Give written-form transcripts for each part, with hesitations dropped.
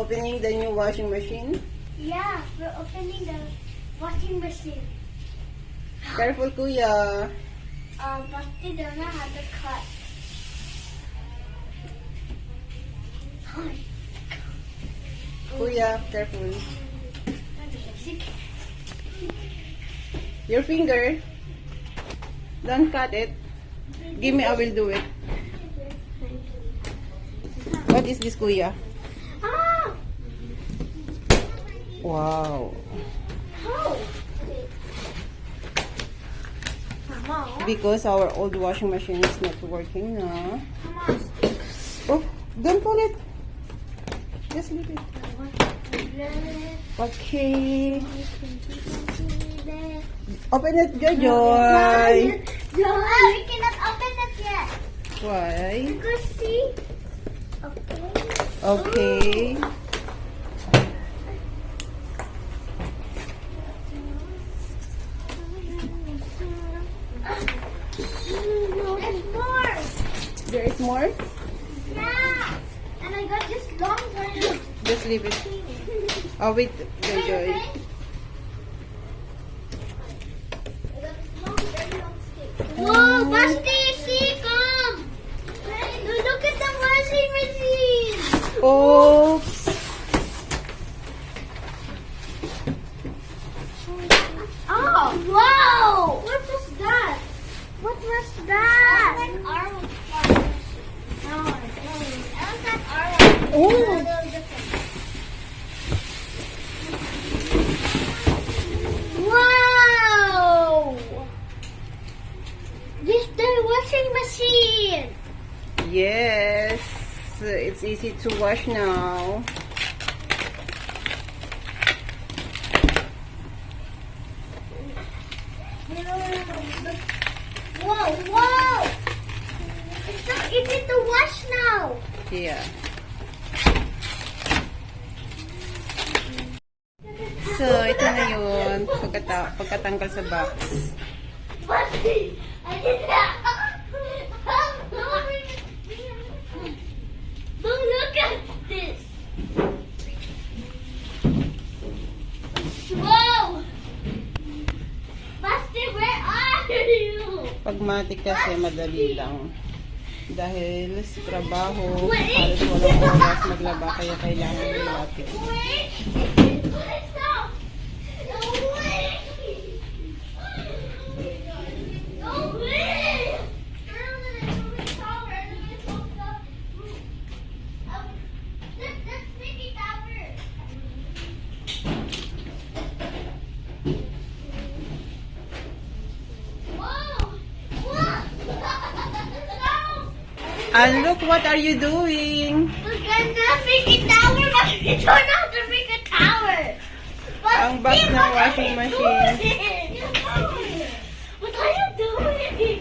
opening the new washing machine? Yeah, we're opening the washing machine. Careful, Kuya. Basti don't know how to cut. Kuya, careful. Your finger. Don't cut it. Give me, I will do it. What is this, Kuya? Ah! Wow. How? Mama. Because our old washing machine is not working now. Mama. Oh, don't pull it. Just leave it. Okay. Open it, Joy. We cannot open it yet. Why? Because see. Okay. Okay. There's more. There is more? Yeah. And I got this long one. Just leave it. Oh, wait, Joy. Whoa, Basti, see, come. Look at the washing machine. Oops. Oh, wow. What was that? What was that? That was like our washing machine. No, that was like our washing machine. Oh. Wow. This is the washing machine. Yes. It's easy to wash now. Whoa, whoa! It's so easy to wash now. Yeah. So, ito na yun. Pagkatanggal sa box. Basti, I did that. Don't look at this. Whoa! Basti, where are you? Pag matik kasi, madali lang. Dahil sa trabaho, halos walang oras maglaba, kaya kailangan yung matik. Wait! Stop! No way! No way! Let's make it tower. Whoa! What? No! And look, what are you doing? We're gonna make a tower, but we don't know how to make a tower. But Ang box see, ng what are washing you machine. doing? What are you doing?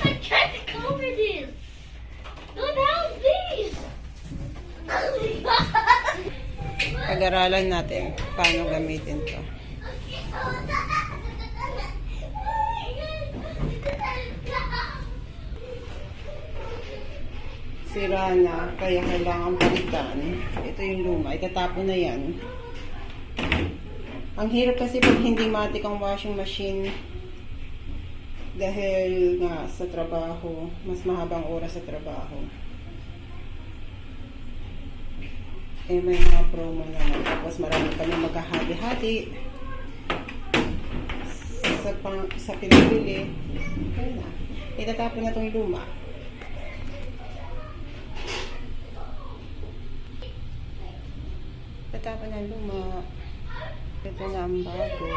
I'm trying to cover this. Don't help me. Pag-aralan natin paano gamitin to. Sira na, kaya kailangan palitan. Ito yung luma, itatapon na yan. Ang hirap kasi pag hindi matik ang washing machine. Dahil nga sa trabaho, mas mahabang oras sa trabaho. Eh may mga promo naman. Tapos marami kami magkahati-hati sa pinabili. Kaya na. Itatapon na itong luma. Itatapon na luma. Ito na ang bago.